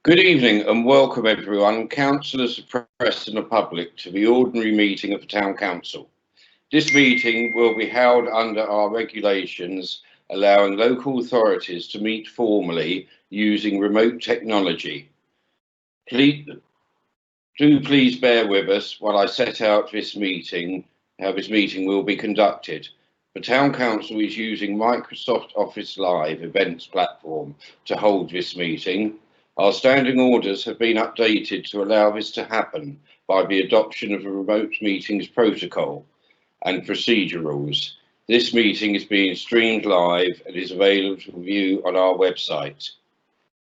Good evening and welcome everyone, councillors, the press and the public, to the ordinary meeting of the Town Council. This meeting will be held under our regulations allowing local authorities to meet formally using remote technology. Please bear with us while I set out how this meeting will be conducted. The Town Council is using Microsoft Office Live events platform to hold this meeting. Our standing orders have been updated to allow this to happen by the adoption of a remote meetings protocol and procedure rules. This meeting is being streamed live and is available to view on our website.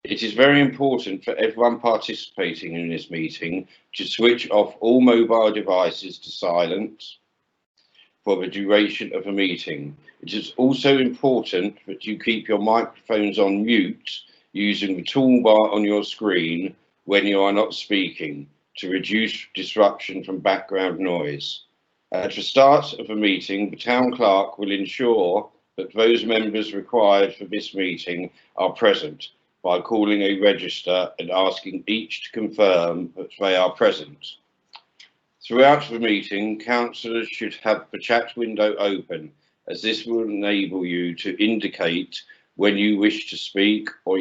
It is very important for everyone participating in this meeting to switch off all mobile devices to silent for the duration of the meeting. It is also important that you keep your microphones on mute using the toolbar on your screen when you are not speaking to reduce disruption from background noise. At the start of the meeting, the Town Clerk will ensure that those members required for this meeting are present by calling a register and asking each to confirm that they are present. Throughout the meeting, councillors should have the chat window open, as this will enable you to indicate when you wish to speak or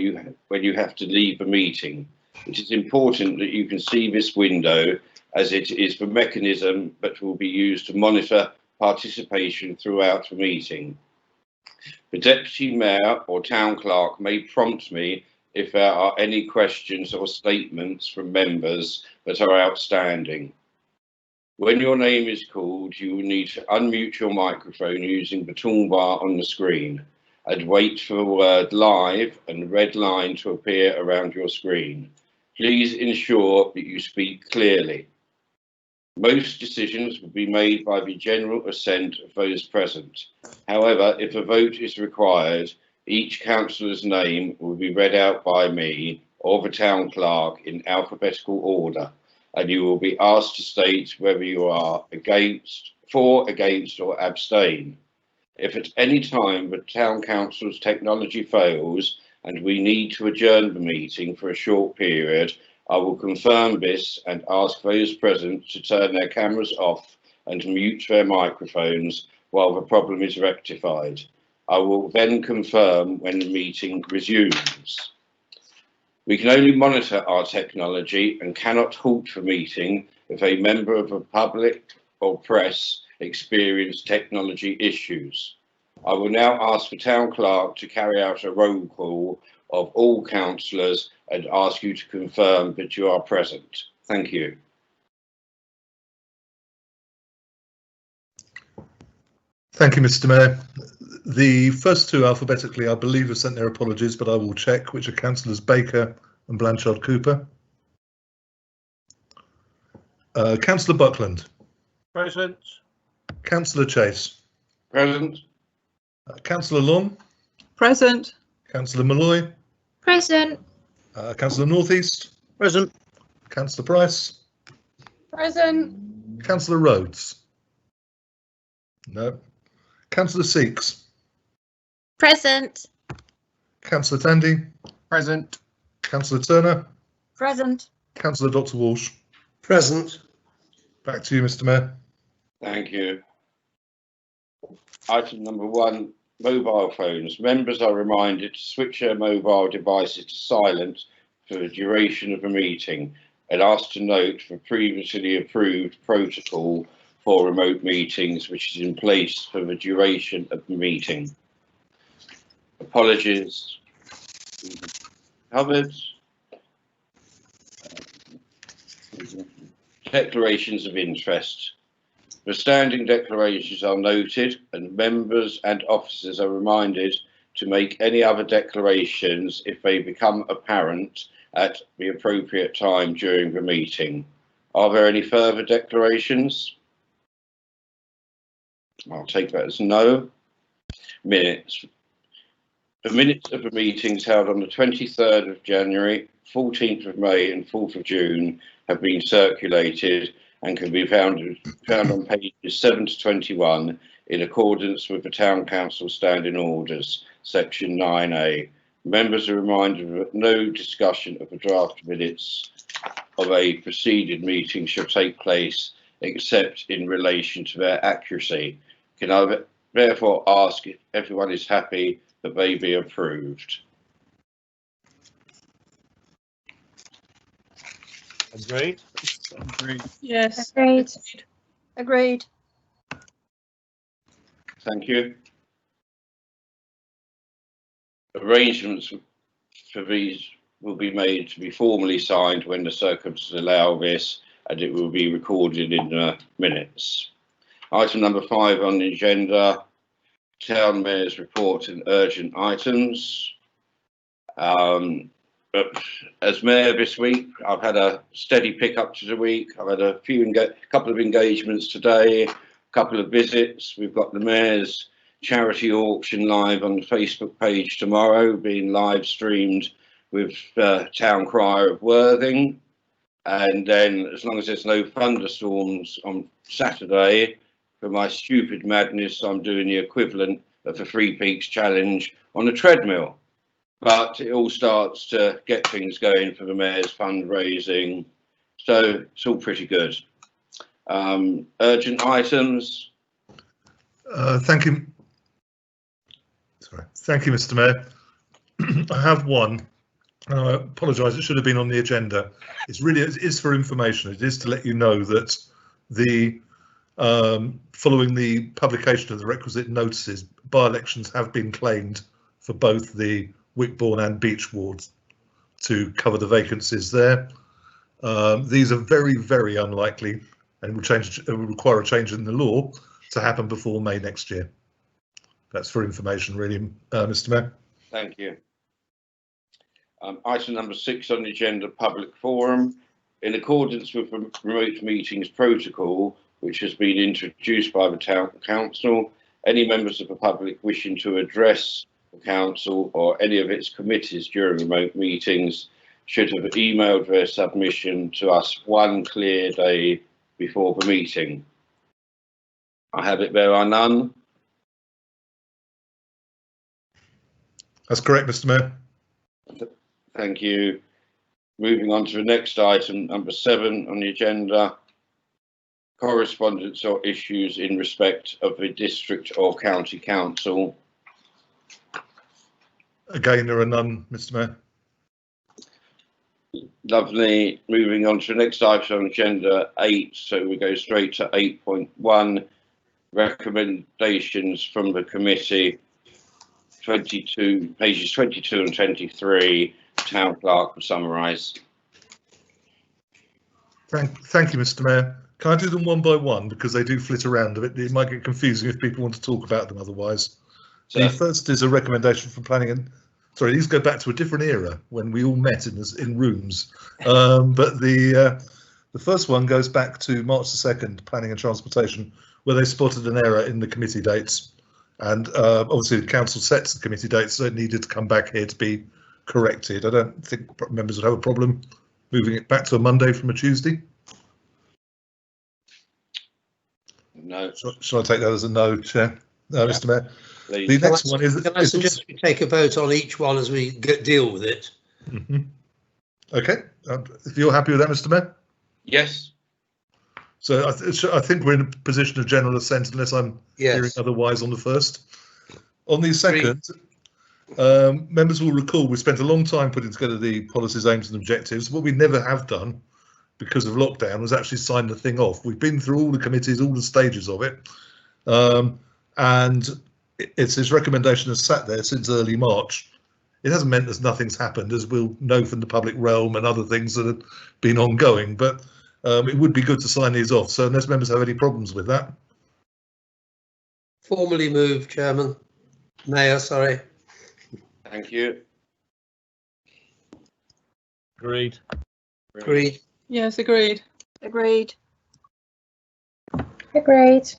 when you have to leave the meeting. It is important that you can see this window, as it is the mechanism that will be used to monitor participation throughout the meeting. The Deputy Mayor or Town Clerk may prompt me if there are any questions or statements from members that are outstanding. When your name is called, you will need to unmute your microphone using the toolbar on the screen and wait for the word live and red line to appear around your screen. Please ensure that you speak clearly. Most decisions will be made by the general assent of those present. However, if a vote is required, each councillor's name will be read out by me or the Town Clerk in alphabetical order, and you will be asked to state whether you are for, against or abstain. If at any time the Town Council's technology fails and we need to adjourn the meeting for a short period, I will confirm this and ask those present to turn their cameras off and mute their microphones while the problem is rectified. I will then confirm when the meeting resumes. We can only monitor our technology and cannot halt the meeting if a member of the public or press experience technology issues. I will now ask the Town Clerk to carry out a roll call of all councillors and ask you to confirm that you are present. Thank you. Thank you, Mr. Mayor. The first two alphabetically, I believe, have sent their apologies, but I will check, which are Councillors Baker and Blanchard Cooper. Councillor Buckland. Present. Councillor Chase. Present. Councillor Long. Present. Councillor Malloy. Present. Councillor Northeast. Present. Councillor Price. Present. Councillor Rhodes. No. Councillor Seeks. Present. Councillor Tandy. Present. Councillor Turner. Present. Councillor Dr. Walsh. Present. Back to you, Mr. Mayor. Thank you. Item number 1, mobile phones. Members are reminded to switch their mobile devices to silent for the duration of the meeting and asked to note the previously approved protocol for remote meetings, which is in place for the duration of the meeting. Apologies covered. Declarations of interest. The standing declarations are noted and members and officers are reminded to make any other declarations if they become apparent at the appropriate time during the meeting. Are there any further declarations? I'll take that as no. Minutes. The minutes of the meetings held on the 23rd of January, 14th of May and 4th of June have been circulated and can be found on pages 7 to 21 in accordance with the Town Council Standing Orders, Section 9A. Members are reminded that no discussion of the draft minutes of a preceded meeting shall take place except in relation to their accuracy. Can I therefore ask if everyone is happy that they be approved? Agreed. Yes. Agreed. Agreed. Thank you. Arrangements for these will be made to be formally signed when the circumstances allow this, and it will be recorded in the minutes. Item number 5 on the agenda, Town Mayor's report and urgent items. But as Mayor this week, I've had a steady pick up to the week. I've had a couple of engagements today, a couple of visits. We've got the Mayor's charity auction live on the Facebook page tomorrow, being live streamed with Town Crier of Worthing. And then, as long as there's no thunderstorms on Saturday, for my stupid madness, I'm doing the equivalent of the Three Peaks Challenge on a treadmill. But it all starts to get things going for the Mayor's fundraising. So it's all pretty good. Urgent items. Thank you. Sorry. Thank you, Mr. Mayor. I have one. I apologise, it should have been on the agenda. It is for information. It is to let you know that the following the publication of the requisite notices, by-elections have been claimed for both the Wickbourne and Beech wards to cover the vacancies there. These are very, very unlikely and will require a change in the law to happen before May next year. That's for information, really, Mr. Mayor. Thank you. Item number 6 on the agenda, public forum. In accordance with the remote meetings protocol, which has been introduced by the Town Council, any members of the public wishing to address the Council or any of its committees during remote meetings should have emailed their submission to us one clear day before the meeting. I have it, there are none. That's correct, Mr. Mayor. Thank you. Moving on to the next item, number 7 on the agenda, correspondence or issues in respect of the district or county council. Again, there are none, Mr. Mayor. Lovely. Moving on to the next item on agenda 8, so we go straight to 8.1, recommendations from the committee, 22 pages 22 and 23. Town Clerk will summarise. Thank you, Mr. Mayor. Can I do them one by one, because they do flit around a bit? It might get confusing if people want to talk about them otherwise. So the first is a recommendation from planning and, sorry, these go back to a different era when we all met in rooms. But the first one goes back to March the 2nd, planning and transportation, where they spotted an error in the committee dates. And obviously the council sets the committee dates, so it needed to come back here to be corrected. I don't think members would have a problem moving it back to a Monday from a Tuesday. No. Shall I take that as a no, Chair? Mr. Mayor. Please. The next one is. Can I suggest we take a vote on each one as we deal with it? Okay, if you're happy with that, Mr. Mayor. Yes. So I think we're in a position of general assent unless I'm hearing otherwise on the first. On the second, members will recall we spent a long time putting together the policies, aims and objectives. What we never have done because of lockdown was actually sign the thing off. We've been through all the committees, all the stages of it, and it's his recommendation has sat there since early March. It hasn't meant that nothing's happened, as we'll know from the public realm and other things that have been ongoing, but it would be good to sign these off. So unless members have any problems with that. Formally moved, Chairman. Mayor, sorry. Thank you. Agreed. Agreed. Yes, agreed. Agreed. Agreed.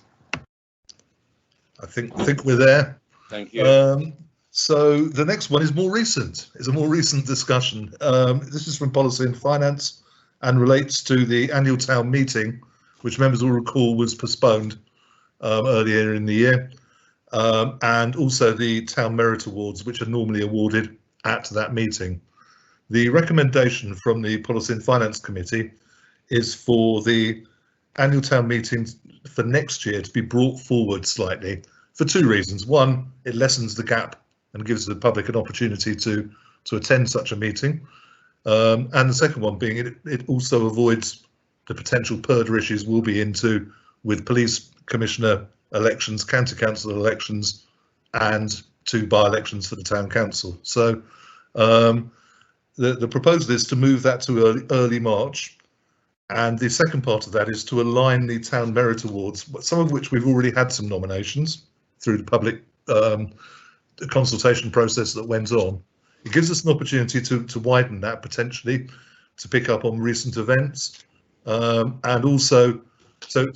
I think we're there. Thank you. So the next one is more recent. It's a more recent discussion. This is from Policy and Finance and relates to the annual town meeting, which members will recall was postponed earlier in the year, and also the Town Merit Awards, which are normally awarded at that meeting. The recommendation from the Policy and Finance Committee is for the annual town meetings for next year to be brought forward slightly for two reasons. One, it lessens the gap and gives the public an opportunity to attend such a meeting. And the second one being it also avoids the potential purder issues we'll be into with police commissioner elections, county council elections, and 2 by-elections for the town council. So the proposal is to move that to early March. And the second part of that is to align the Town Merit Awards, some of which we've already had some nominations through the public consultation process that went on. It gives us an opportunity to widen that potentially, to pick up on recent events, and also, so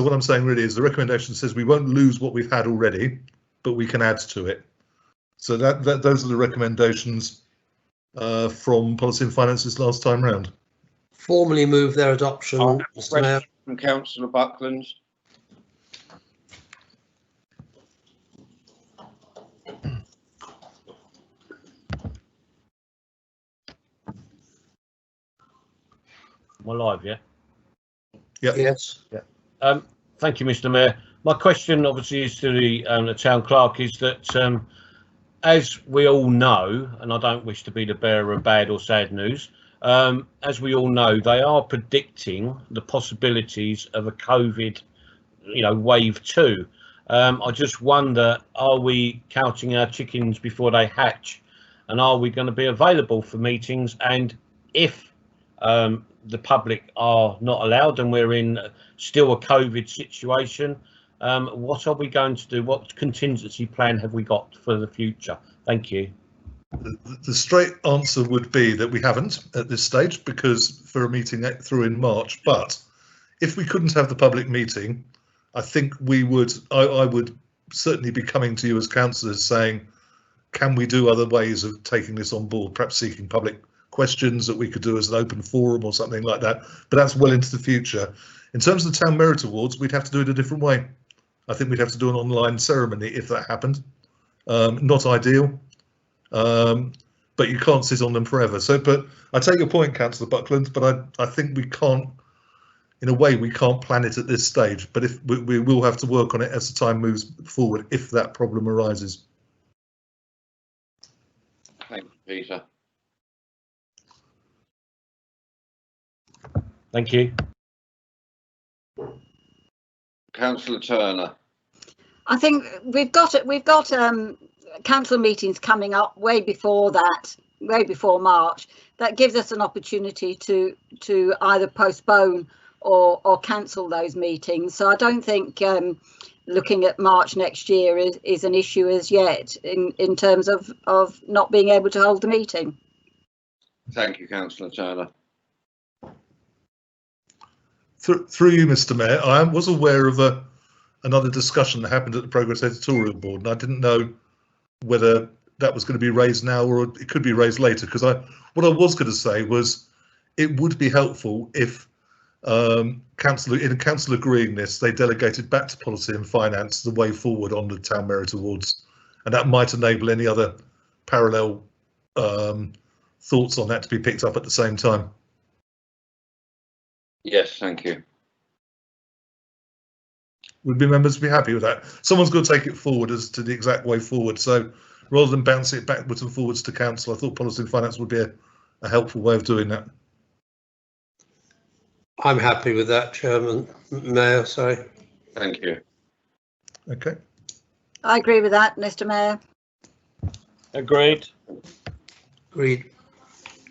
what I'm saying really is the recommendation says we won't lose what we've had already, but we can add to it. So those are the recommendations from Policy and Finance this last time round. Formally move their adoption, Mr. Mayor. From Councillor Buckland. Am I live, yeah? Yeah. Yes. Yeah. Thank you, Mr. Mayor. My question, obviously, is to the town clerk. Is that, as we all know, and I don't wish to be the bearer of bad or sad news, as we all know, they are predicting the possibilities of a COVID, wave 2. I just wonder, are we counting our chickens before they hatch, and are we going to be available for meetings? And if the public are not allowed and we're in still a COVID situation, what are we going to do? What contingency plan have we got for the future? Thank you. The straight answer would be that we haven't at this stage, because for a meeting through in March. But if we couldn't have the public meeting, I think we would. I would certainly be coming to you as councillors saying, can we do other ways of taking this on board? Perhaps seeking public questions that we could do as an open forum or something like that. But that's well into the future. In terms of the Town Merit Awards, we'd have to do it a different way. I think we'd have to do an online ceremony if that happened. Not ideal. But you can't sit on them forever. So, but I take your point, Councillor Buckland, but I think we can't, in a way, we can't plan it at this stage. But if we will have to work on it as the time moves forward, if that problem arises. Thank you, Peter. Thank you. Councillor Turner. I think we've got council meetings coming up way before that, way before March. That gives us an opportunity to either postpone or cancel those meetings. So I don't think looking at March next year is an issue as yet in terms of not being able to hold the meeting. Thank you, Councillor Turner. Through you, Mr. Mayor, I was aware of another discussion that happened at the Progress Editorial Board, and I didn't know whether that was going to be raised now or it could be raised later. Because what I was going to say was it would be helpful if council agreeing this, they delegated back to Policy and Finance the way forward on the Town Merit Awards, and that might enable any other parallel thoughts on that to be picked up at the same time. Yes, thank you. Would be members be happy with that? Someone's got to take it forward as to the exact way forward. So rather than bounce it backwards and forwards to council, I thought Policy and Finance would be a helpful way of doing that. I'm happy with that, Chairman. Mayor, sorry. Thank you. Okay. I agree with that, Mr. Mayor. Agreed. Agreed.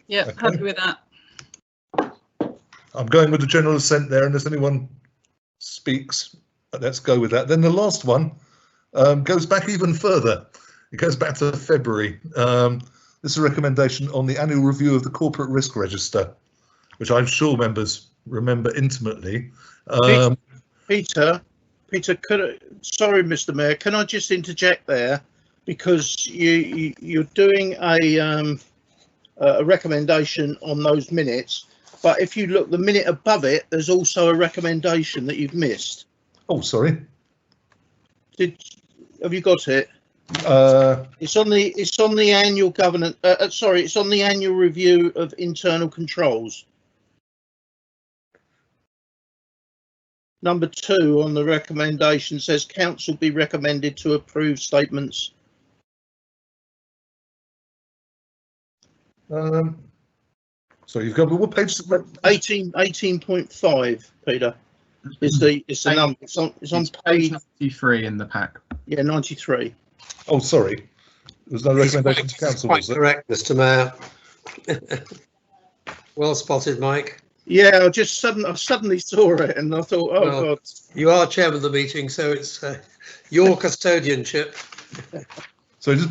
Yeah, Okay. happy with that. I'm going with the general assent there, unless anyone speaks. Let's go with that. Then the last one goes back even further. It goes back to February. This is a recommendation on the annual review of the corporate risk register, which I'm sure members remember intimately. Peter, sorry, Mr. Mayor, can I just interject there, because you're doing a recommendation on those minutes, but if you look the minute above it, there's also a recommendation that you've missed. Oh, sorry. Have you got it? It's on the annual governance. Sorry, it's on the annual review of internal controls. Number 2 on the recommendation says council be recommended to approve statements. Sorry, you've got what page? 18.5, Peter. It's the number. It's on page 93 in the pack. 93. Oh, sorry. There's no recommendation to council, Quite was there? correct, Mr. Mayor. Well spotted, Mike. Yeah, I suddenly saw it and I thought, oh Well, God. You are chairman of the meeting, so it's your custodianship. So just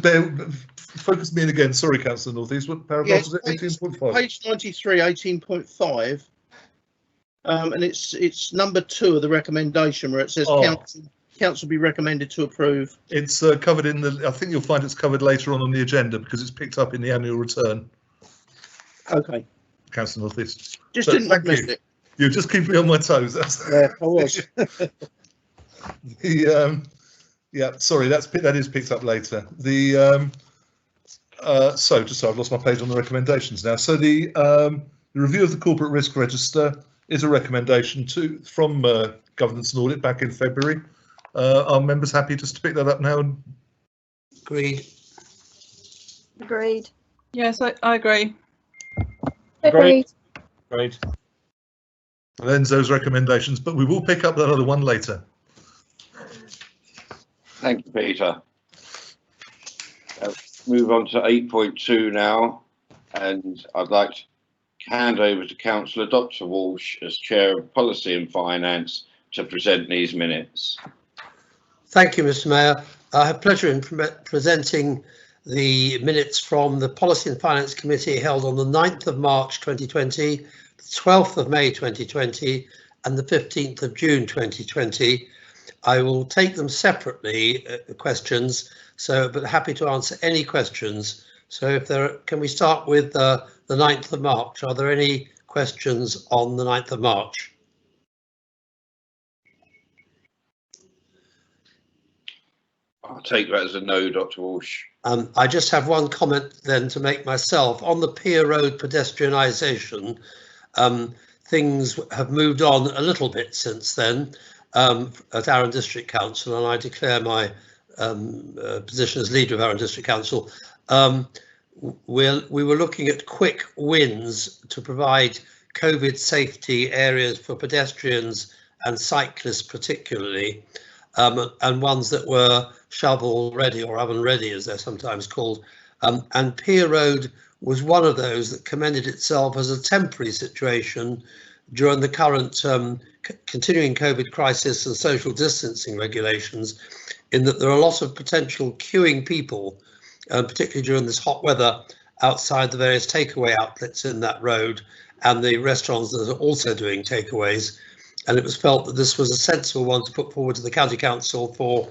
focus me in again. Sorry, Councillor North East. What paragraph was it? 18.5. Page 93, 18.5. And it's number 2 of the recommendation where it says council be recommended to approve. It's covered in the. I think you'll find it's covered later on the agenda because it's picked up in the annual return. Okay. Councillor North East. Just So, didn't thank miss you. it. You just keep me on my toes. That's Yeah, I was. yeah. Sorry, that is picked up later. The so I've lost my page on the recommendations now. So the review of the corporate risk register is a recommendation from governance and audit back in February. Are members happy just to pick that up now? Agreed. Agreed. Yes, I agree. Agreed. Agreed. And ends those recommendations, but we will pick up that other one later. Thank you, Peter. Move on to 8.2 now, and I'd like to hand over to Councillor Dr. Walsh as Chair of Policy and Finance to present these minutes. Thank you, Mr. Mayor. I have pleasure in presenting the minutes from the Policy and Finance Committee held on the 9th of March 2020, the 12th of May 2020 and the 15th of June 2020. I will take them separately, questions, but happy to answer any questions. So if can we start with the 9th of March? Are there any questions on the 9th of March? I'll take that as a no, Dr. Walsh. I just have one comment then to make myself. On the Pier Road pedestrianisation, things have moved on a little bit since then at Arran District Council, and I declare my position as leader of Arran District Council. We were looking at quick wins to provide COVID safety areas for pedestrians and cyclists particularly, and ones that were shovel ready or oven ready as they're sometimes called. And Pier Road was one of those that commended itself as a temporary situation during the current continuing COVID crisis and social distancing regulations, in that there are a lot of potential queuing people, particularly during this hot weather, outside the various takeaway outlets in that road and the restaurants that are also doing takeaways. And it was felt that this was a sensible one to put forward to the County Council for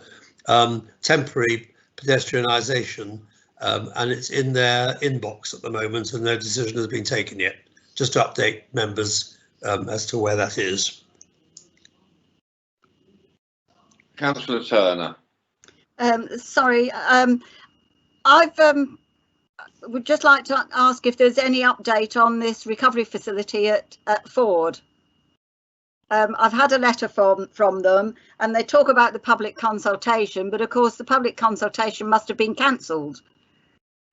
temporary pedestrianisation, and it's in their inbox at the moment and no decision has been taken yet. Just to update members as to where that is. Councillor Turner. Sorry, would just like to ask if there's any update on this recovery facility at Ford. I've had a letter from them and they talk about the public consultation, but of course the public consultation must have been cancelled.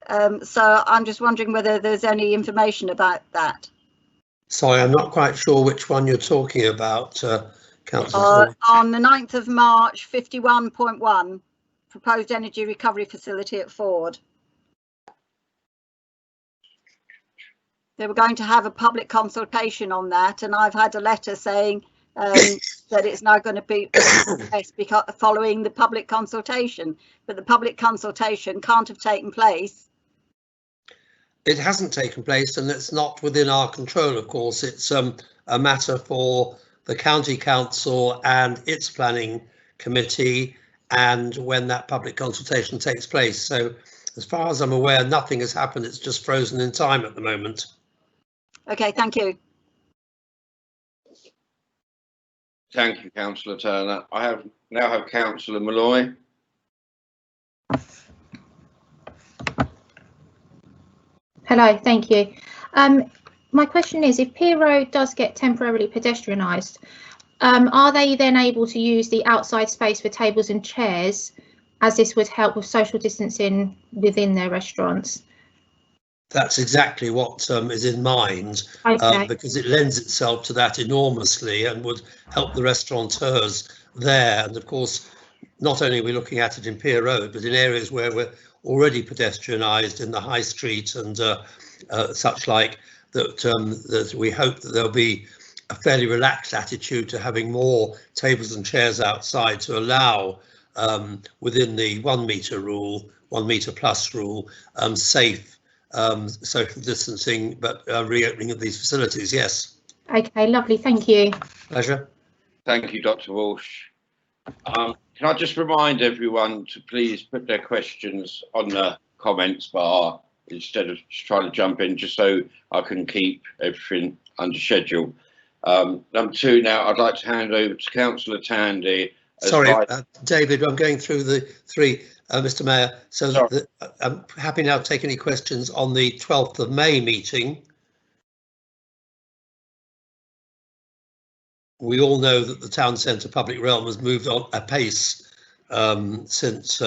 So I'm just wondering whether there's any information about that. Sorry, I'm not quite sure which one you're talking about, Councillor. On the 9th of March, 51.1, proposed energy recovery facility at Ford. They were going to have a public consultation on that, and I've had a letter saying that it's now going to be following the public consultation, but the public consultation can't have taken place. It hasn't taken place, and it's not within our control, of course. It's a matter for the County Council and its planning committee, and when that public consultation takes place. So as far as I'm aware, nothing has happened. It's just frozen in time at the moment. Okay, thank you. Thank you, Councillor Turner. I now have Councillor Malloy. Hello, thank you. My question is, if Pier Road does get temporarily pedestrianised, are they then able to use the outside space for tables and chairs, as this would help with social distancing within their restaurants? That's exactly what is in mind, Okay. because it lends itself to that enormously and would help the restaurateurs there. And of course, not only are we looking at it in Pier Road, but in areas where we're already pedestrianised in the high street and such like, that we hope that there'll be a fairly relaxed attitude to having more tables and chairs outside to allow, within the 1 metre rule, 1 metre plus rule, safe social distancing, but reopening of these facilities. Yes. Okay, lovely, thank you. Pleasure. Thank you, Dr. Walsh. Can I just remind everyone to please put their questions on the comments bar instead of trying to jump in, just so I can keep everything under schedule. Number 2, now I'd like to hand over to Councillor Tandy. Sorry, David, I'm going through the 3, Mr. Mayor, so I'm happy now to take any questions on the 12th of May meeting. We all know that the town centre public realm has moved on apace since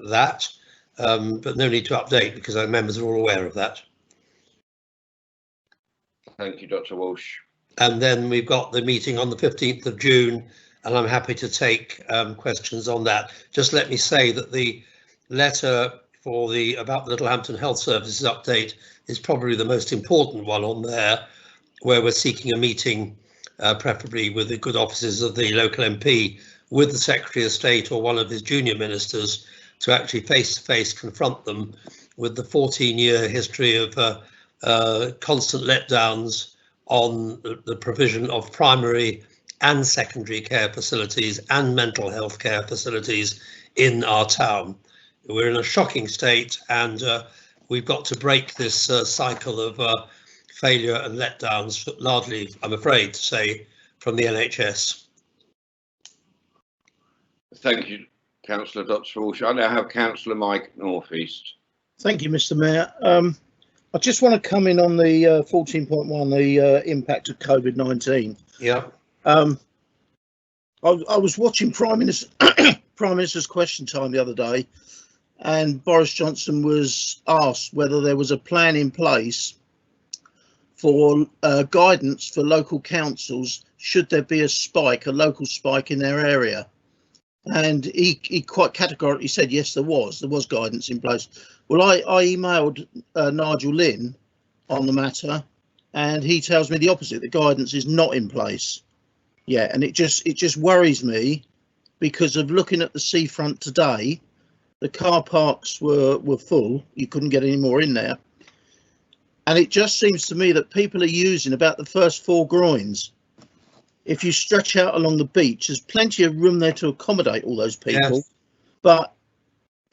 that, but no need to update because our members are all aware of that. Thank you, Dr. Walsh. And then we've got the meeting on the 15th of June, and I'm happy to take questions on that. Just let me say that the letter for about the Littlehampton Health Services update is probably the most important one on there, where we're seeking a meeting, preferably with the good offices of the local MP, with the Secretary of State or one of his junior ministers, to actually face-to-face confront them with the 14-year history of constant letdowns on the provision of primary and secondary care facilities and mental health care facilities in our town. We're in a shocking state, and we've got to break this cycle of failure and letdowns, largely, I'm afraid to say, from the NHS. Thank you, Councillor Dr. Walsh. I now have Councillor Mike Northeast. Thank you, Mr. Mayor. I just want to come in on the 14.1, the impact of COVID-19. Yeah. I was watching Prime Minister's Question Time the other day, and Boris Johnson was asked whether there was a plan in place for guidance for local councils should there be a local spike in their area. And he quite categorically said, yes, there was guidance in place. Well, I emailed Nigel Lynn on the matter, and he tells me the opposite. The guidance is not in place. Yeah, and it just worries me, because of looking at the seafront today, the car parks were full. You couldn't get any more in there. And it just seems to me that people are using about the first 4 groins. If you stretch out along the beach, there's plenty of room there to accommodate all those people. Yes. But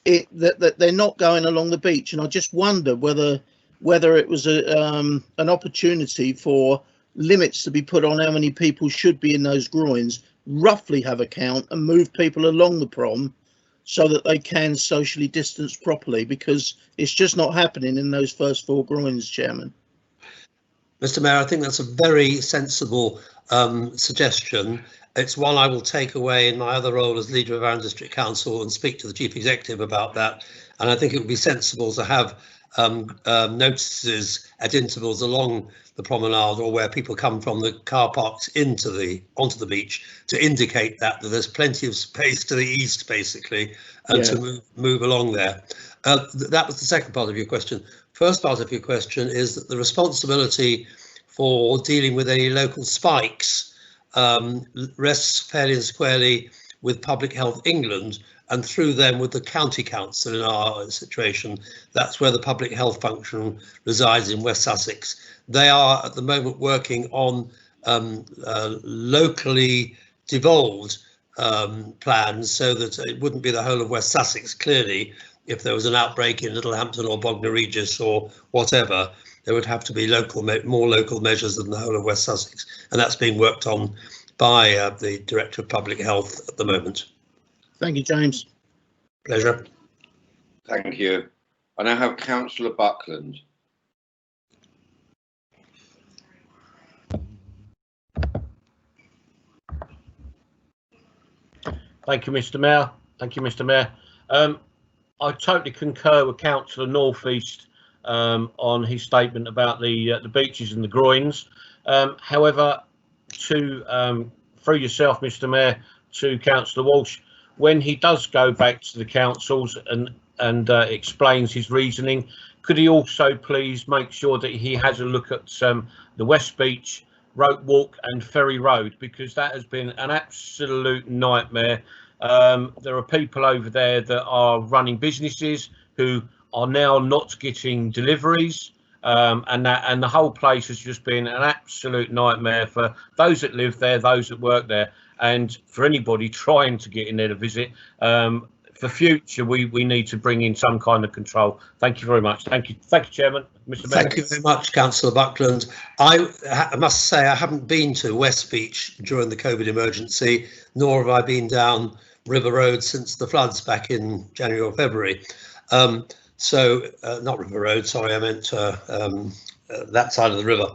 that they're not going along the beach, and I just wonder whether it was an opportunity for limits to be put on how many people should be in those groins, roughly have a count, and move people along the prom so that they can socially distance properly, because it's just not happening in those first 4 groins, Chairman. Mr. Mayor, I think that's a very sensible suggestion. It's one I will take away in my other role as leader of Arran District Council and speak to the Chief Executive about that. And I think it would be sensible to have notices at intervals along the promenade, or where people come from the car parks onto the beach, to indicate that there's plenty of space to the east, basically, and to move along there. That was the second part of your question. First part of your question is that the responsibility for dealing with any local spikes rests fairly and squarely with Public Health England, and through them with the county council in our situation. That's where the public health function resides in West Sussex. They are at the moment working on locally devolved plans, so that it wouldn't be the whole of West Sussex. Clearly, if there was an outbreak in Littlehampton or Bognor Regis or whatever, there would have to be more local measures than the whole of West Sussex, and that's being worked on by the Director of Public Health at the moment. Thank you, James. Pleasure. Thank you. I now have Councillor Buckland. Thank you, Mr. Mayor. Thank you, Mr. Mayor. I totally concur with Councillor North East on his statement about the beaches and the groins. However, through yourself, Mr. Mayor, to Councillor Walsh, when he does go back to the councils and explains his reasoning, could he also please make sure that he has a look at the West Beach, Rope Walk and Ferry Road, because that has been an absolute nightmare. There are people over there that are running businesses who are now not getting deliveries, and the whole place has just been an absolute nightmare for those that live there, those that work there, and for anybody trying to get in there to visit. For future, we need to bring in some kind of control. Thank you very much. Thank you, Chairman. Mr. Mayor. Thank you very much, Councillor Buckland. I must say I haven't been to West Beach during the COVID emergency, nor have I been down River Road since the floods back in January or February. Not River Road, sorry, I meant that side of the river.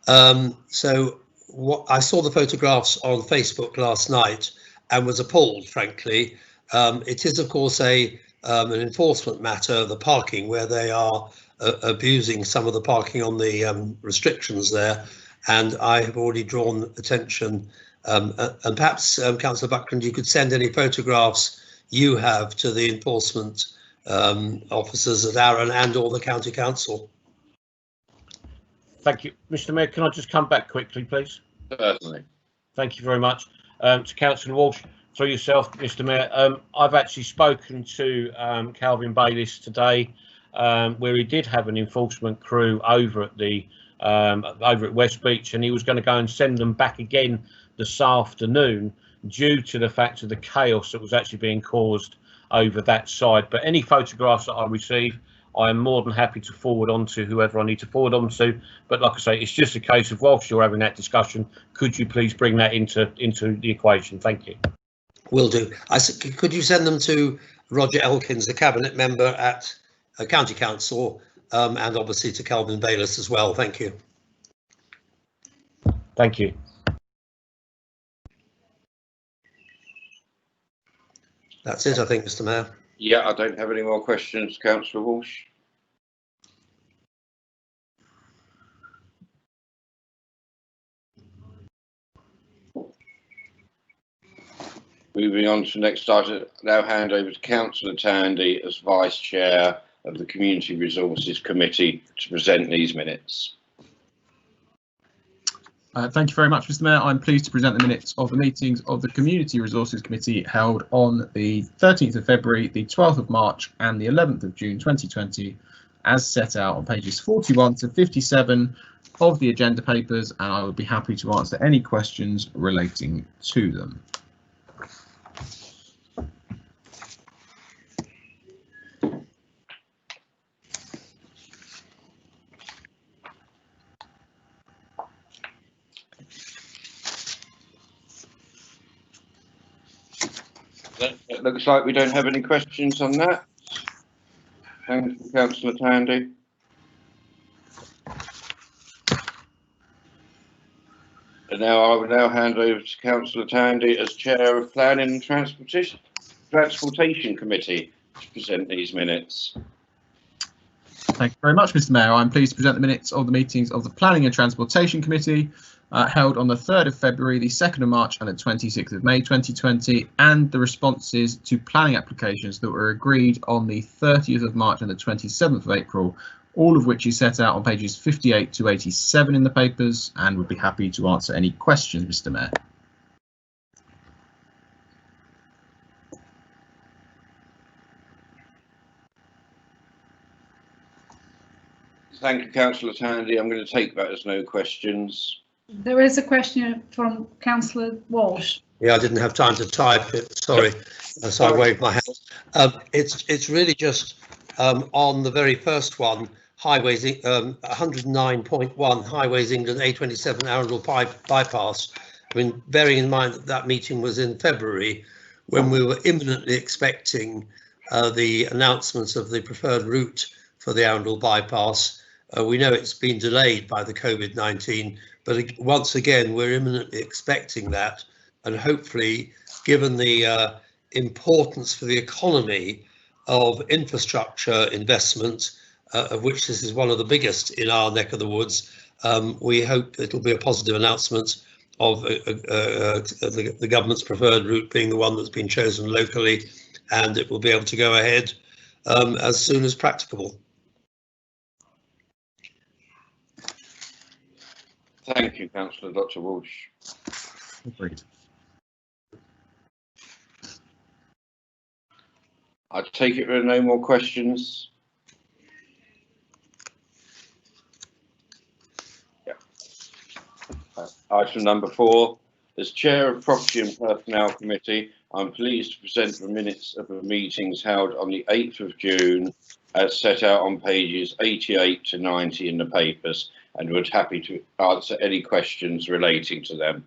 I saw the photographs on Facebook last night and was appalled, frankly. It is, of course, an enforcement matter, the parking, where they are abusing some of the parking on the restrictions there. And I have already drawn attention, and perhaps, Councillor Buckland, you could send any photographs you have to the enforcement officers at Arran and or the County Council. Thank you. Mr. Mayor, can I just come back quickly, please? Certainly. Thank you very much. To Councillor Walsh, through yourself, Mr. Mayor, I've actually spoken to Calvin Bayliss today, where he did have an enforcement crew over at West Beach, and he was going to go and send them back again this afternoon due to the fact of the chaos that was actually being caused over that side. But any photographs that I receive, I am more than happy to forward on to whoever I need to forward on to. But like I say, it's just a case of whilst you're having that discussion, could you please bring that into the equation? Thank you. Will do. Could you send them to Roger Elkins, the Cabinet Member at County Council, and obviously to Calvin Bayliss as well? Thank you. Thank you. That's it, I think, Mr. Mayor. Yeah, I don't have any more questions, Councillor Walsh. Moving on to the next item, now hand over to Councillor Tandy as Vice Chair of the Community Resources Committee to present these minutes. Thank you very much, Mr. Mayor. I'm pleased to present the minutes of the meetings of the Community Resources Committee held on the 13th of February, the 12th of March and the 11th of June 2020, as set out on pages 41 to 57 of the agenda papers, and I would be happy to answer any questions relating to them. It looks like we don't have any questions on that. Thank you, Councillor Tandy. And now I will hand over to Councillor Tandy as Chair of Planning and Transportation Committee to present these minutes. Thank you very much, Mr. Mayor. I'm pleased to present the minutes of the meetings of the Planning and Transportation Committee held on the 3rd of February, the 2nd of March and the 26th of May 2020, and the responses to planning applications that were agreed on the 30th of March and the 27th of April, all of which is set out on pages 58 to 87 in the papers, and would be happy to answer any questions, Mr. Mayor. Thank you, Councillor Tandy. I'm going to take that as no questions. There is a question from Councillor Walsh. Yeah, I didn't have time to type it, sorry, so I waved my hand. It's really just on the very first one, highways, 109.1 Highways England A27 Arundel bypass. I mean, bearing in mind that that meeting was in February, when we were imminently expecting the announcement of the preferred route for the Arundel bypass. We know it's been delayed by the COVID-19, but once again, we're imminently expecting that. And hopefully, given the importance for the economy of infrastructure investment, of which this is one of the biggest in our neck of the woods, we hope it'll be a positive announcement of the government's preferred route being the one that's been chosen locally, and it will be able to go ahead as soon as practicable. Thank you, Councillor Dr. Walsh. Agreed. I take it there are no more questions. Yeah. Item number 4. As Chair of Property and Personnel Committee, I'm pleased to present the minutes of the meetings held on the 8th of June as set out on pages 88 to 90 in the papers, and would happy to answer any questions relating to them.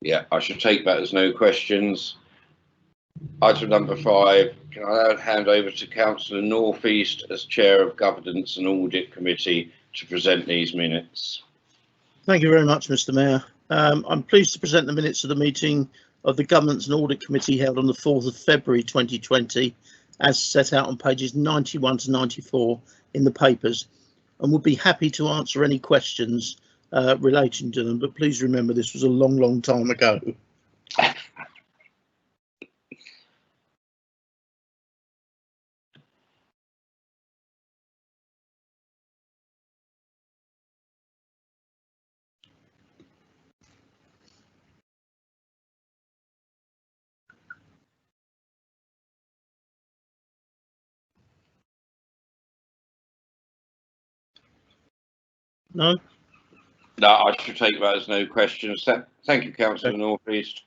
Yeah, I should take that as no questions. Item number 5, can I hand over to Councillor North East as Chair of Governance and Audit Committee to present these minutes. Thank you very much, Mr. Mayor. I'm pleased to present the minutes of the meeting of the Governance and Audit Committee held on the 4th of February 2020, as set out on pages 91 to 94 in the papers, and would be happy to answer any questions relating to them, but please remember this was a long time ago. No? No, I should take that as no questions. Thank you, Councillor North East.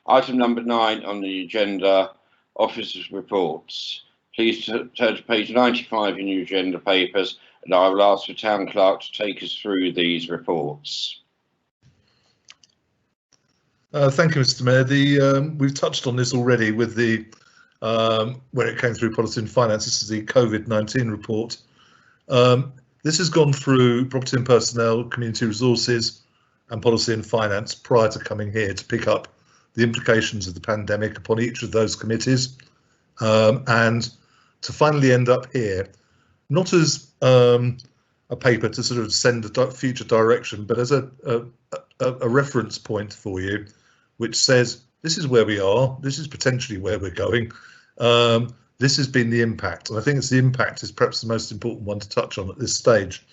Item number 9 on the agenda, Officers' Reports. Please turn to page 95 in your agenda papers, and I will ask the Town Clerk to take us through these reports. Thank you, Mr. Mayor. We've touched on this already with the when it came through Policy and Finance. This is the COVID-19 report. This has gone through Property and Personnel, Community Resources and Policy and Finance prior to coming here to pick up the implications of the pandemic upon each of those committees, and to finally end up here, not as a paper to sort of send a future direction, but as a reference point for you, which says this is where we are, this is potentially where we're going. This has been the impact, and I think it's the impact is perhaps the most important one to touch on at this stage,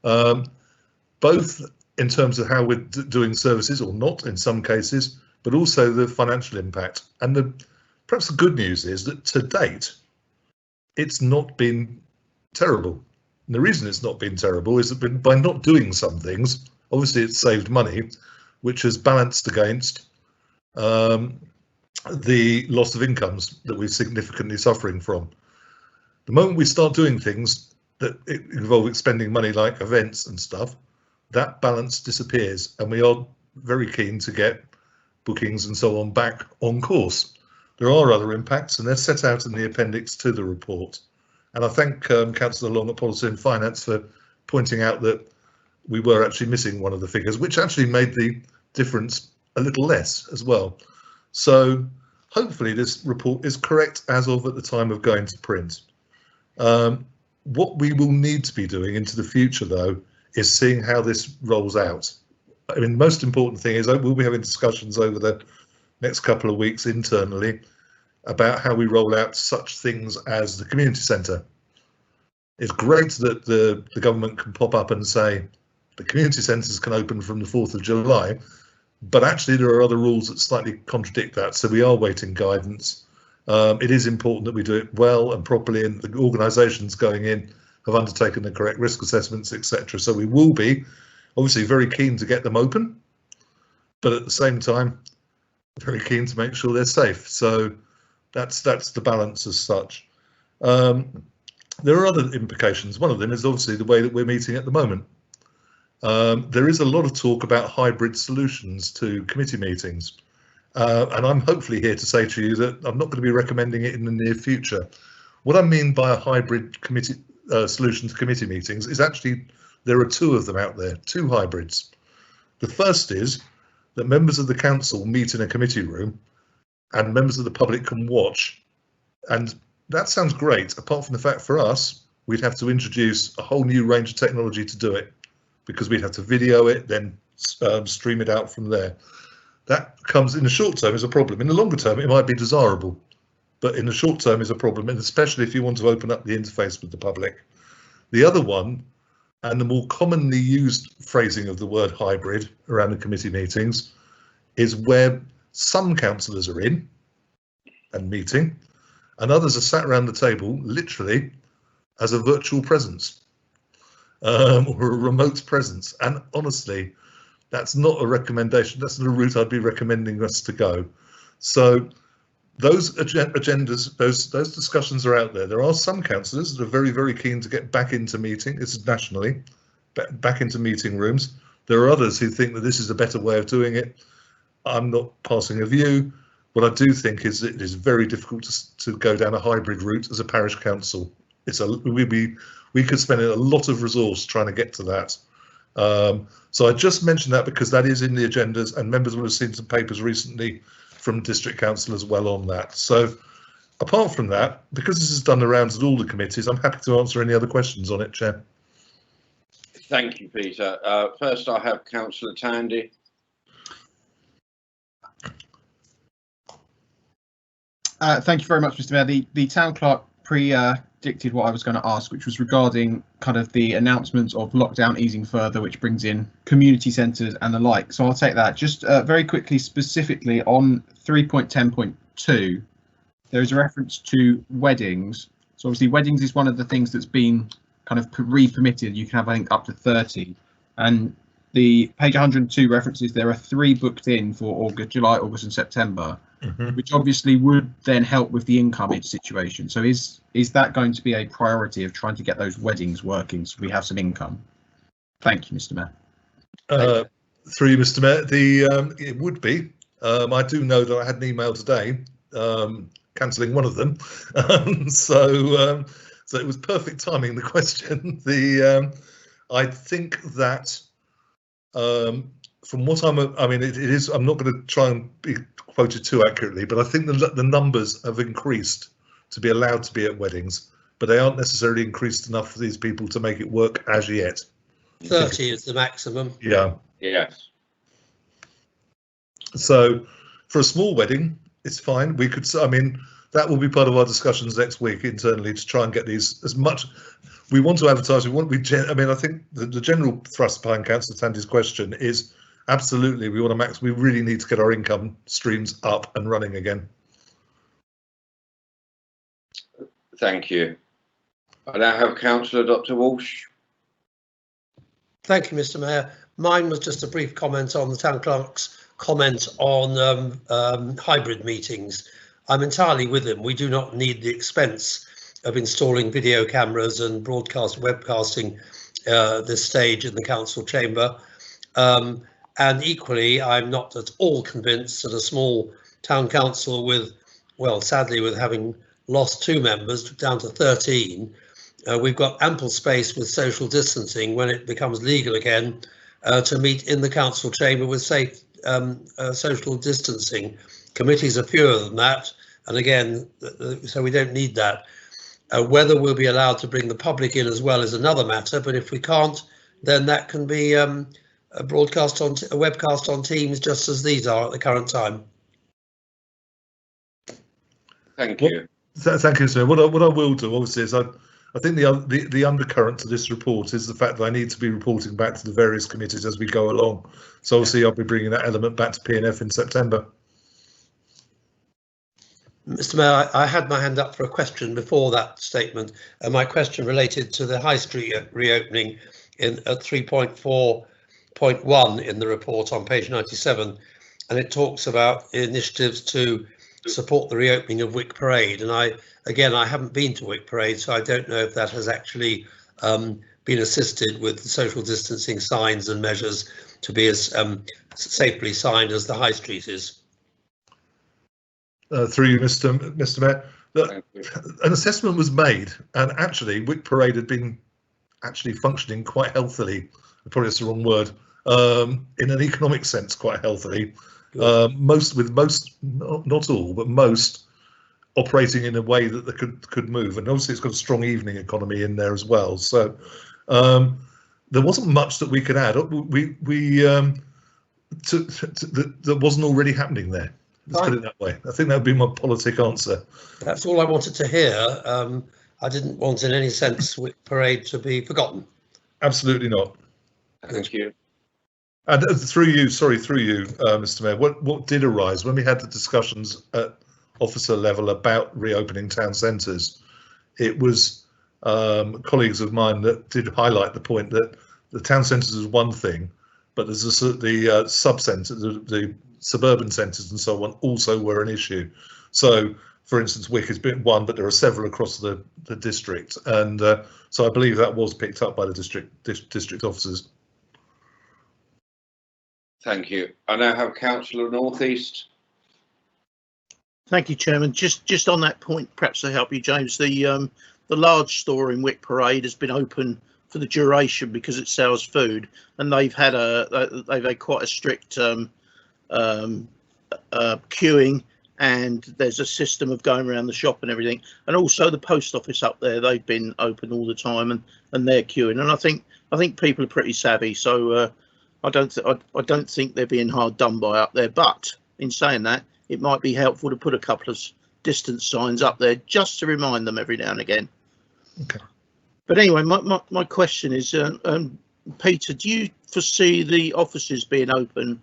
both in terms of how we're doing services or not in some cases, but also the financial impact. And perhaps the good news is that to date, it's not been terrible. And the reason it's not been terrible is that by not doing some things, obviously it's saved money, which has balanced against the loss of incomes that we're significantly suffering from. The moment we start doing things that involve expending money like events and stuff, that balance disappears, and we are very keen to get bookings and so on back on course. There are other impacts, and they're set out in the appendix to the report. And I thank Councillor Long at Policy and Finance for pointing out that we were actually missing one of the figures, which actually made the difference a little less as well. So hopefully this report is correct as of at the time of going to print. What we will need to be doing into the future, though, is seeing how this rolls out. I mean, the most important thing is we'll be having discussions over the next couple of weeks internally about how we roll out such things as the community centre. It's great that the government can pop up and say the community centres can open from the 4th of July, but actually there are other rules that slightly contradict that, so we are waiting guidance. It is important that we do it well and properly, and the organisations going in have undertaken the correct risk assessments, etc. So we will be obviously very keen to get them open, but at the same time very keen to make sure they're safe. So that's the balance as such. There are other implications. One of them is obviously the way that we're meeting at the moment. There is a lot of talk about hybrid solutions to committee meetings, and I'm hopefully here to say to you that I'm not going to be recommending it in the near future. What I mean by a hybrid committee solution to committee meetings is actually there are two of them out there, two hybrids. The first is that members of the council meet in a committee room and members of the public can watch. And that sounds great, apart from the fact for us, we'd have to introduce a whole new range of technology to do it, because we'd have to video it, then stream it out from there. That comes in the short term as a problem. In the longer term, it might be desirable, but in the short term is a problem, and especially if you want to open up the interface with the public. The other one, and the more commonly used phrasing of the word hybrid around the committee meetings, is where some councillors are in and meeting, and others are sat around the table literally as a virtual presence or a remote presence. And honestly, that's not a recommendation. That's not a route I'd be recommending us to go. So those agendas, those discussions are out there. There are some councillors that are very, very keen to get back into meeting. This is nationally, back into meeting rooms. There are others who think that this is a better way of doing it. I'm not passing a view. What I do think is it is very difficult to go down a hybrid route as a parish council. We could spend a lot of resource trying to get to that. So I just mentioned that because that is in the agendas, and members will have seen some papers recently from district council as well on that. So apart from that, because this is done the rounds at all the committees, I'm happy to answer any other questions on it, Chair. Thank you, Peter. First, I have Councillor Tandy. Thank you very much, Mr. Mayor. The town clerk predicted what I was going to ask, which was regarding kind of the announcement of lockdown easing further, which brings in community centres and the like. So I'll take that. Just very quickly, specifically on 3.10.2, there is a reference to weddings. So obviously weddings is one of the things that's been kind of re-permitted. You can have, I think, up to 30. And the page 102 references there are 3 booked in for August, July, August and September. Which obviously would then help with the income situation. So is that going to be a priority of trying to get those weddings working so we have some income? Thank you, Mr. Mayor. Through you, Mr. Mayor, it would be. I do know that I had an email today cancelling one of them. So it was perfect timing, the question. I think that from what I'm not going to try and be quoted too accurately, but I think the numbers have increased to be allowed to be at weddings, but they aren't necessarily increased enough for these people to make it work as yet. 30 is the maximum. Yeah. Yes. So for a small wedding, it's fine. We could, that will be part of our discussions next week internally to try and get these as much. We want to advertise. I think the general thrust behind Councillor Tandy's question is absolutely we want to we really need to get our income streams up and running again. Thank you. I now have Councillor Dr. Walsh. Thank you, Mr. Mayor. Mine was just a brief comment on the town clerk's comment on hybrid meetings. I'm entirely with him. We do not need the expense of installing video cameras and webcasting this stage in the council chamber. And equally, I'm not at all convinced that a small town council with, well, sadly, with having lost 2 members down to 13, we've got ample space with social distancing when it becomes legal again to meet in the council chamber with safe social distancing. Committees are fewer than that, and again, so we don't need that. Whether we'll be allowed to bring the public in as well is another matter, but if we can't, then that can be a broadcast on a webcast on Teams, just as these are at the current time. Thank you. Thank you, sir. What I will do, obviously, is I think the undercurrent to this report is the fact that I need to be reporting back to the various committees as we go along. So obviously, I'll be bringing that element back to P&F in September. Mr. Mayor, I had my hand up for a question before that statement, and my question related to the High Street reopening at 3.4.1 in the report on page 97, and it talks about initiatives to support the reopening of Wick Parade. And I haven't been to Wick Parade, so I don't know if that has actually been assisted with the social distancing signs and measures to be as safely signed as the High Street is. Through you, Mr. Mayor. Look, an assessment was made, and actually Wick Parade had been actually functioning quite healthily. Probably that's the wrong word. In an economic sense, quite healthily. Most, not all, but most operating in a way that they could move, and obviously it's got a strong evening economy in there as well. So there wasn't much that we could add. That wasn't already happening there. Let's put it that way. I think that would be my politic answer. That's all I wanted to hear. I didn't want in any sense Wick Parade to be forgotten. Absolutely not. Thank you. And through you, Mr. Mayor, what did arise when we had the discussions at officer level about reopening town centres? It was colleagues of mine that did highlight the point that the town centres is one thing, but there's the sub-centres, the suburban centres and so on also were an issue. So, for instance, Wick has been one, but there are several across the district, and so I believe that was picked up by the district officers. Thank you. I now have Councillor North East. Thank you, Chairman. Just on that point, perhaps to help you, James, the large store in Wick Parade has been open for the duration because it sells food, and they've had quite a strict queuing, and there's a system of going around the shop and everything. And also the post office up there, they've been open all the time, and they're queuing. And I think people are pretty savvy, so I don't think they're being hard done by up there. But in saying that, it might be helpful to put a couple of distance signs up there just to remind them every now and again. Okay. But anyway, my question is, Peter, do you foresee the offices being open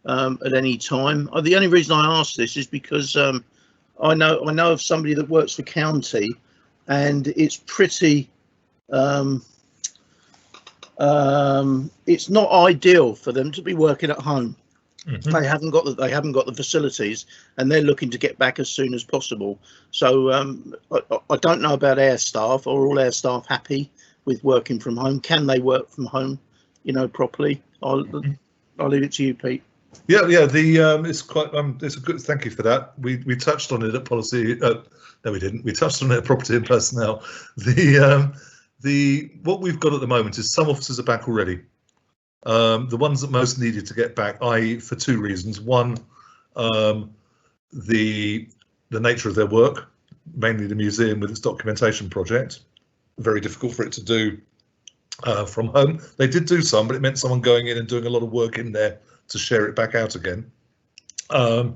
at any time? The only reason I ask this is because I know of somebody that works for county, and it's pretty it's not ideal for them to be working at home. Mm-hmm. They haven't got the facilities, and they're looking to get back as soon as possible. So I don't know about our staff. Are all our staff happy with working from home? Can they work from home, properly? I'll leave it to you, Pete. Yeah. It's quite. It's a good. Thank you for that. We touched on it at policy. No, we didn't. We touched on it at property and personnel. What we've got at the moment is some officers are back already. The ones that most needed to get back, i.e. for two reasons. One, the nature of their work, mainly the museum with its documentation project, very difficult for it to do from home. They did do some, but it meant someone going in and doing a lot of work in there to share it back out again. Where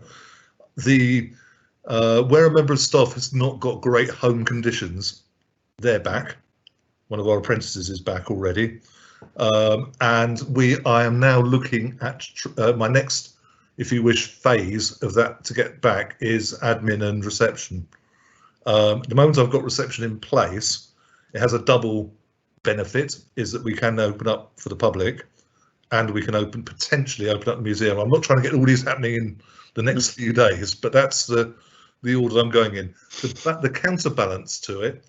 a member of staff has not got great home conditions, they're back. One of our apprentices is back already. And I am now looking at my next, if you wish, phase of that to get back is admin and reception. At the moment I've got reception in place. It has a double benefit, is that we can open up for the public, and we can potentially open up the museum. I'm not trying to get all these happening in the next few days, but that's the order I'm going in. The counterbalance to it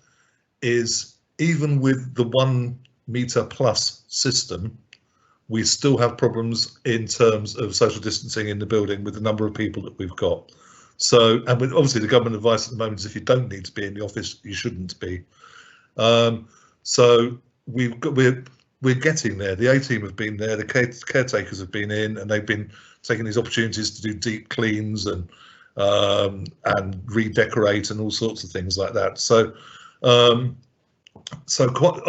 is, even with the 1 metre plus system, we still have problems in terms of social distancing in the building with the number of people that we've got. So, and with obviously the government advice at the moment is if you don't need to be in the office, you shouldn't be. So we're getting there. The A team have been there, the caretakers have been in, and they've been taking these opportunities to do deep cleans and redecorate and all sorts of things like that. So I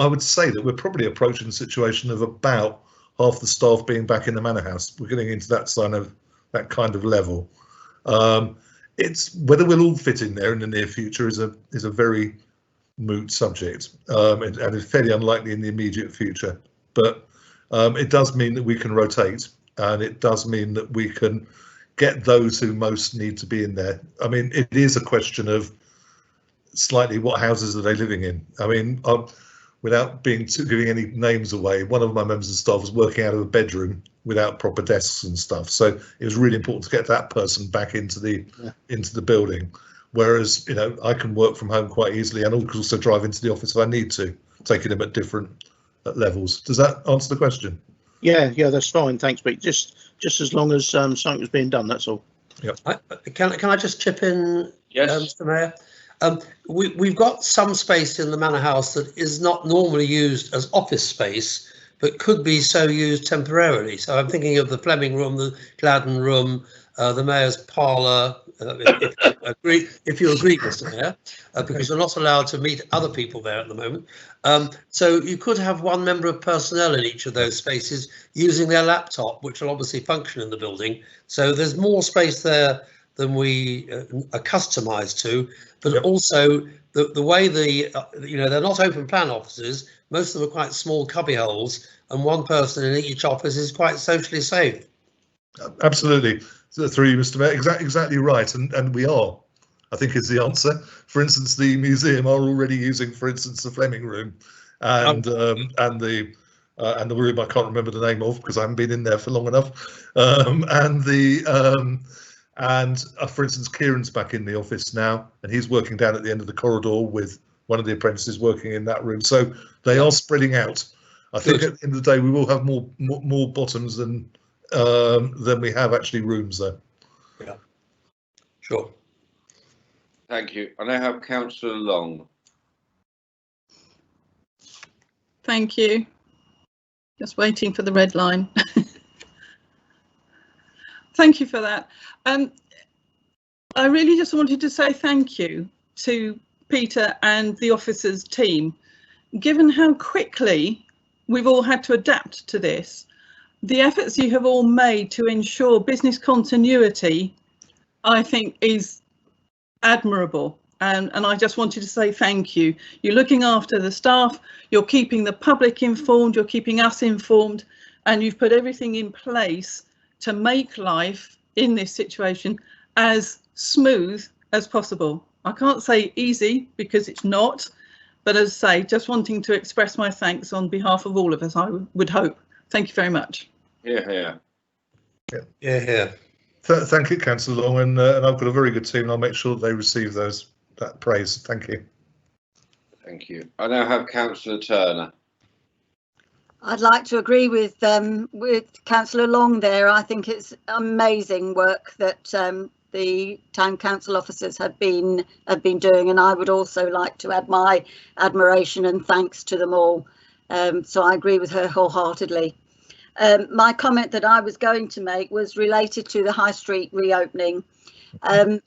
would say that we're probably approaching the situation of about half the staff being back in the manor house. We're getting into that kind of level. It's whether we'll all fit in there in the near future is a very moot subject, and it's fairly unlikely in the immediate future. But it does mean that we can rotate, and it does mean that we can get those who most need to be in there. I mean, it is a question of slightly what houses are they living in. I mean, without giving any names away, one of my members of staff was working out of a bedroom without proper desks and stuff. So it was really important to get that person back into the building. Whereas, I can work from home quite easily and also drive into the office if I need to, taking them at different levels. Does that answer the question? Yeah, that's fine. Thanks, Pete. Just as long as something was being done, that's all. Yeah. Can I just chip in, yes, Mr. Mayor? We've got some space in the Manor House that is not normally used as office space, but could be so used temporarily. So I'm thinking of the Fleming Room, the Gladden Room, the Mayor's Parlour, if you agree, Mr. Mayor, because you're not allowed to meet other people there at the moment. So you could have one member of personnel in each of those spaces using their laptop, which will obviously function in the building. So there's more space there than we are customised to, but also the way they're not open plan offices. Most of them are quite small cubby holes, and one person in each office is quite socially safe. Absolutely. Through you, Mr. Mayor, exactly right, and we are, I think, is the answer. For instance, the museum are already using, for instance, the Fleming Room, and the room I can't remember the name of because I haven't been in there for long enough, for instance, Kieran's back in the office now, and he's working down at the end of the corridor with one of the apprentices working in that room. So they are spreading out. I think at the end of the day we will have more bottoms than we have actually rooms there. Yeah, sure. Thank you. I now have Councillor Long. Thank you. Just waiting for the red line. Thank you for that. I really just wanted to say thank you to Peter and the officers' team. Given how quickly we've all had to adapt to this, the efforts you have all made to ensure business continuity, I think, is admirable. And I just wanted to say thank you. You're looking after the staff, you're keeping the public informed, you're keeping us informed, and you've put everything in place to make life in this situation as smooth as possible. I can't say easy because it's not, but as I say, just wanting to express my thanks on behalf of all of us, I would hope. Thank you very much. Yeah. Thank you, Councillor Long, and I've got a very good team, and I'll make sure that they receive that praise. Thank you. Thank you. I now have Councillor Turner. I'd like to agree with Councillor Long there. I think it's amazing work that the town council officers have been doing, and I would also like to add my admiration and thanks to them all. So I agree with her wholeheartedly. My comment that I was going to make was related to the High Street reopening, and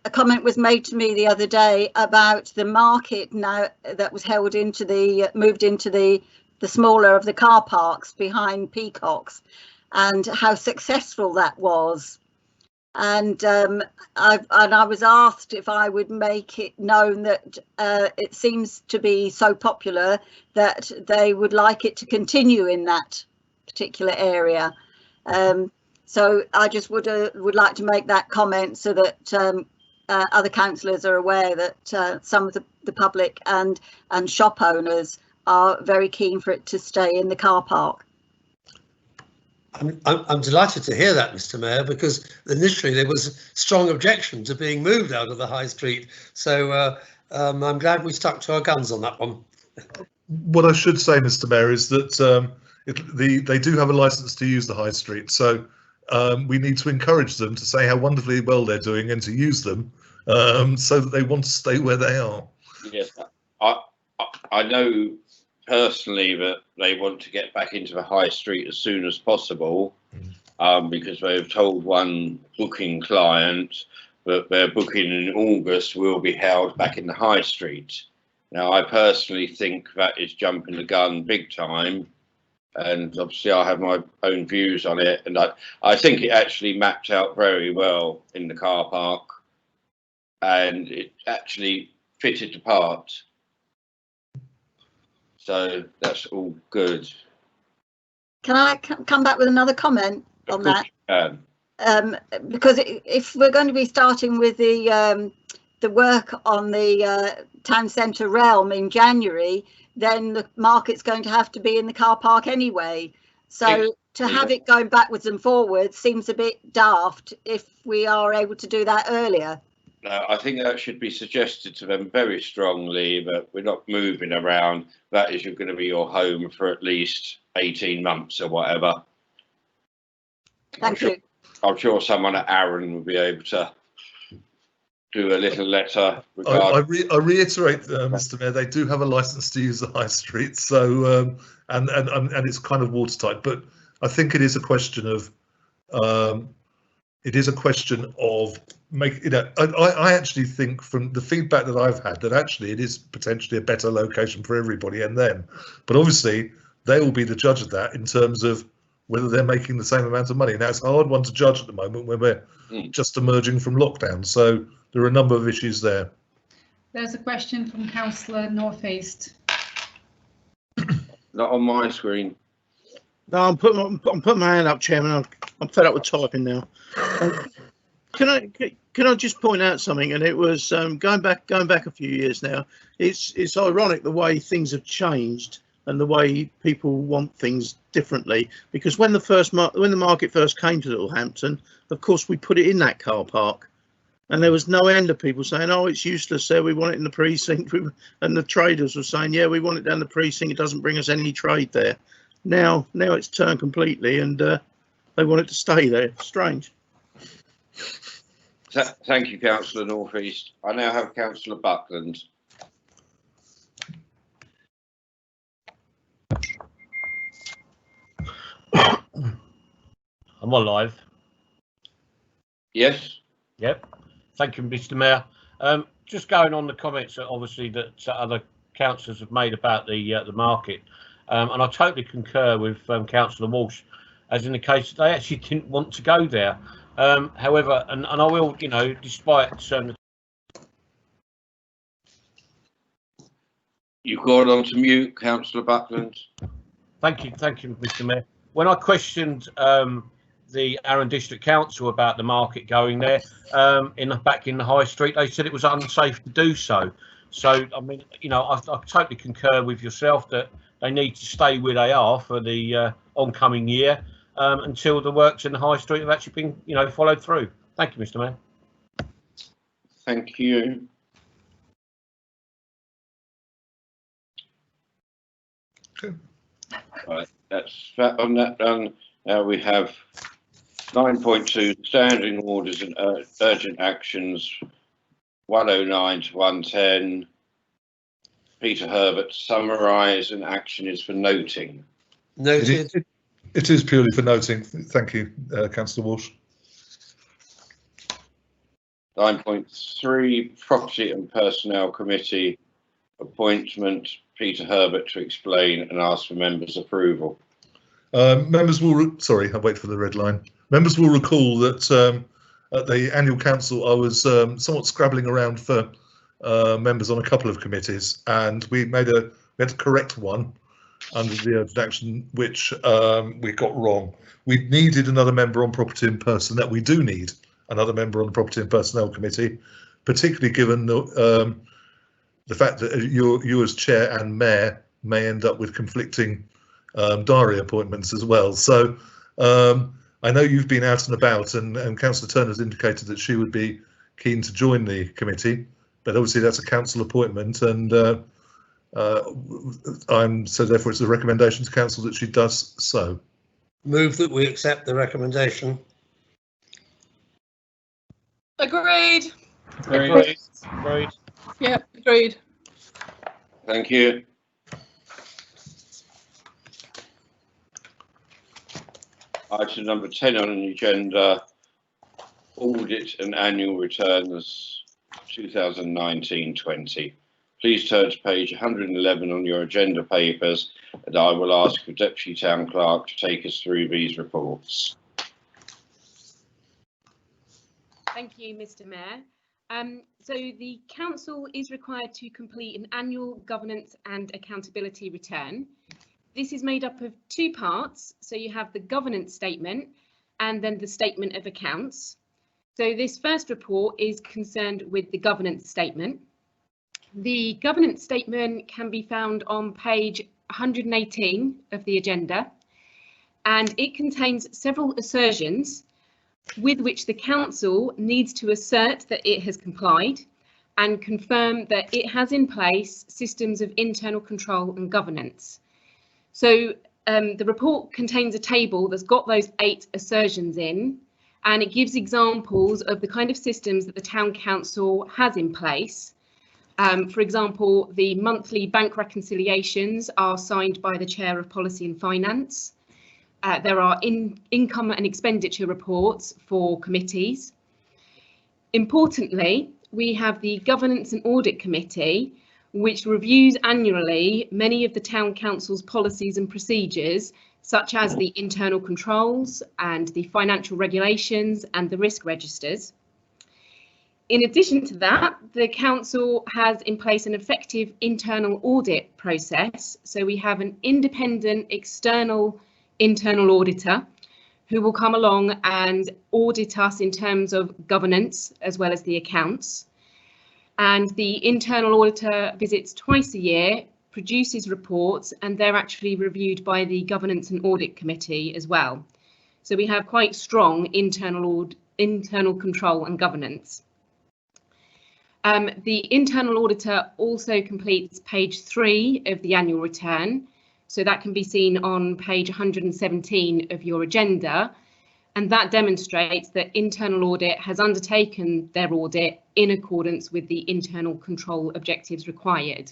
a comment was made to me the other day about the market now that was moved into the smaller of the car parks behind Peacocks, and how successful that was. And I was asked if I would make it known that it seems to be so popular that they would like it to continue in that particular area. So I just would like to make that comment so that other councillors are aware that some of the public and shop owners are very keen for it to stay in the car park. I'm delighted to hear that, Mr. Mayor, because initially there was strong objection to being moved out of the High Street. So I'm glad we stuck to our guns on that one. What I should say, Mr. Mayor, is that they do have a licence to use the High Street, so we need to encourage them to say how wonderfully well they're doing and to use them so that they want to stay where they are. Yes, I know personally that they want to get back into the High Street as soon as possible, because they've told one booking client that their booking in August will be held back in the High Street. Now, I personally think that is jumping the gun big time, and obviously I have my own views on it, and I think it actually mapped out very well in the car park, and it actually fitted the part. So that's all good. Can I come back with another comment on that? Because if we're going to be starting with the work on the town centre realm in January, then the market's going to have to be in the car park anyway. So to have it going backwards and forwards seems a bit daft if we are able to do that earlier. No, I think that should be suggested to them very strongly, that we're not moving around. That is, you're going to be your home for at least 18 months or whatever. Thank you. I'm sure someone at Arran will be able to do a little letter I regarding. reiterate, Mr. Mayor, they do have a license to use the high street, so and it's kind of watertight. But I think it is a question of I actually think from the feedback that I've had that actually it is potentially a better location for everybody and them. But obviously they will be the judge of that in terms of whether they're making the same amount of money. Now it's a hard one to judge at the moment when we're just emerging from lockdown. So there are a number of issues there. There's a question from Councillor North East. Not on my screen. No, I'm putting my hand up, Chairman. I'm fed up with typing now. Can I just point out something? And it was going back a few years now. It's ironic the way things have changed and the way people want things differently. Because when the market first came to Littlehampton, of course we put it in that car park, and there was no end of people saying, "Oh, it's useless there. We want it in the precinct." And the traders were saying, "Yeah, we want it down the precinct. It doesn't bring us any trade there." Now it's turned completely, and they want it to stay there. Strange. Thank you, Councillor North East. I now have Councillor Buckland. I'm on live. Yes. Yep. Thank you, Mr. Mayor. Just going on the comments that obviously that other councillors have made about the market, and I totally concur with Councillor Walsh, as in the case that they actually didn't want to go there. However, and I will, despite You've gone on to mute, Councillor Buckland. Thank you, Mr. Mayor. When I questioned the Arran District Council about the market going there back in the High Street, they said it was unsafe to do so. So I mean, I totally concur with yourself that they need to stay where they are for the oncoming year until the works in the High Street have actually been, followed through. Thank you, Mr. Mayor. Thank you. Okay. Right, that's that on that done. Now we have 9.2 standing orders and urgent actions 109 to 110. Peter Herbert, summarise, and action is for noting. Noted. It is purely for noting. Thank you, Councillor Walsh. 9.3 Property and Personnel Committee appointment. Peter Herbert to explain and ask for members' approval. Members will, sorry, I'll wait for the red line. Members will recall that at the annual council, I was somewhat scrabbling around for members on a couple of committees, and we had to correct one under the urgent action, which we got wrong. We needed another member on property and personnel. We do need another member on the property and personnel committee, particularly given the fact that you as chair and mayor may end up with conflicting diary appointments as well. So I know you've been out and about, and Councillor Turner's indicated that she would be keen to join the committee, but obviously that's a council appointment, and so therefore it's a recommendation to council that she does so. Move that we accept the recommendation. Agreed. Agreed. Yeah, agreed. Thank you. Item number 10 on the agenda, audit and annual returns 2019-20. Please turn to page 111 on your agenda papers, and I will ask the Deputy Town Clerk to take us through these reports. Thank you, Mr. Mayor. So the council is required to complete an annual governance and accountability return. This is made up of two parts. So you have the governance statement and then the statement of accounts. So this first report is concerned with the governance statement. The governance statement can be found on page 118 of the agenda, and it contains several assertions with which the council needs to assert that it has complied and confirm that it has in place systems of internal control and governance. So the report contains a table that's got those 8 assertions in, and it gives examples of the kind of systems that the Town Council has in place. For example, the monthly bank reconciliations are signed by the Chair of Policy and Finance. There are income and expenditure reports for committees. Importantly, we have the Governance and Audit Committee, which reviews annually many of the Town Council's policies and procedures, such as the internal controls and the financial regulations and the risk registers. In addition to that, the Council has in place an effective internal audit process. So we have an independent external internal auditor who will come along and audit us in terms of governance as well as the accounts. And the internal auditor visits twice a year, produces reports, and they're actually reviewed by the Governance and Audit Committee as well. So we have quite strong internal control and governance. The internal auditor also completes page 3 of the annual return. So that can be seen on page 117 of your agenda. And that demonstrates that internal audit has undertaken their audit in accordance with the internal control objectives required.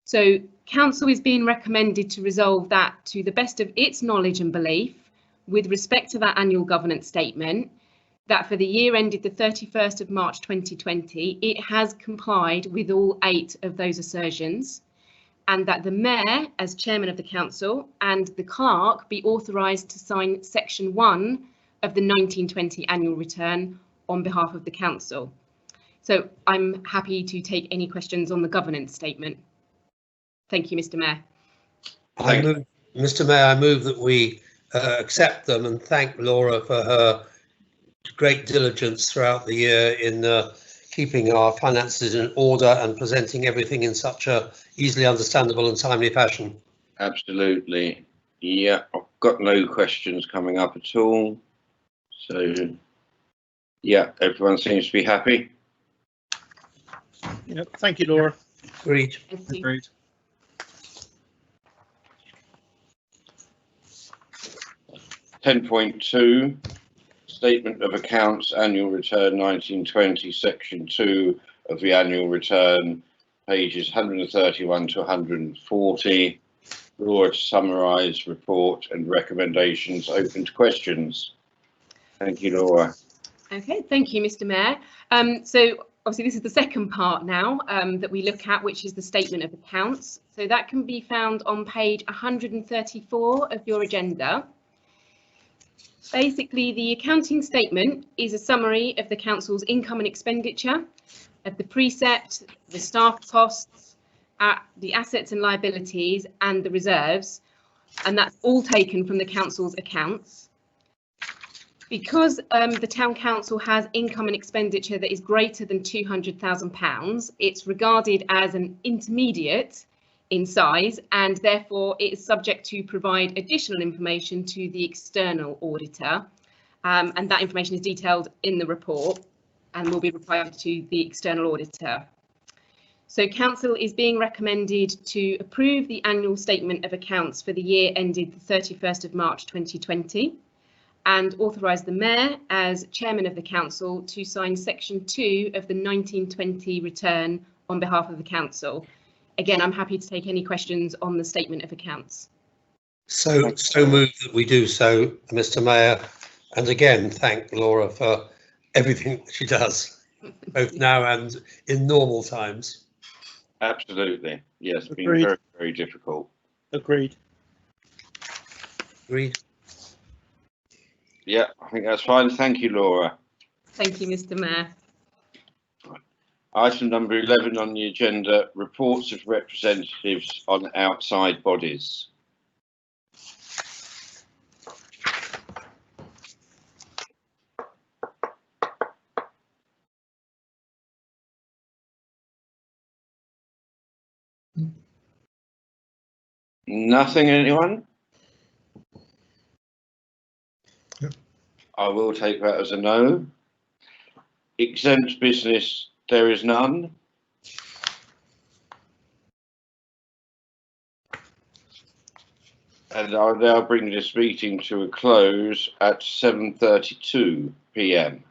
So Council is being recommended to resolve that to the best of its knowledge and belief with respect to that annual governance statement, that for the year ended the 31st of March 2020, it has complied with all 8 of those assertions, and that the Mayor, as Chairman of the Council, and the Clerk be authorised to sign Section 1 of the 1920 Annual Return on behalf of the Council. So I'm happy to take any questions on the governance statement. Thank you, Mr. Mayor. Mr. Mayor, I move that we accept them and thank Laura for her great diligence throughout the year in keeping our finances in order and presenting everything in such a easily understandable and timely fashion. Absolutely. Yeah, I've got no questions coming up at all. So, yeah, everyone seems to be happy. Yep. Thank you, Laura. Agreed. Agreed. .2 Statement of Accounts, Annual Return 1920, Section 2 of the Annual Return, pages 131 to 140. Laura to summarise report and recommendations. Open to questions. Thank you, Laura. Okay, thank you, Mr. Mayor. So obviously this is the second part now that we look at, which is the Statement of Accounts. So that can be found on page 134 of your agenda. Basically, the accounting statement is a summary of the Council's income and expenditure, of the precept, the staff costs, the assets and liabilities, and the reserves, and that's all taken from the Council's accounts. Because the Town Council has income and expenditure that is greater than £200,000, it's regarded as an intermediate in size, and therefore it is subject to provide additional information to the external auditor, and that information is detailed in the report and will be provided to the external auditor. So Council is being recommended to approve the annual statement of accounts for the year ended the 31st of March 2020 and authorise the Mayor as Chairman of the Council to sign Section 2 of the 1920 return on behalf of the Council. Again, I'm happy to take any questions on the statement of accounts. So moved that we do so, Mr. Mayor, and again thank Laura for everything she does, both now and in normal times. Absolutely. Yes, it's been Agreed. very, very difficult. Agreed. Agreed. Yeah, I think that's fine. Thank you, Laura. Thank you, Mr. Mayor. Item number 11 on the agenda, reports of representatives on outside bodies. Nothing, anyone? Yep. I will take that as a no. Exempt business, there is none. And I'll now bring this meeting to a close at 7:32 p.m.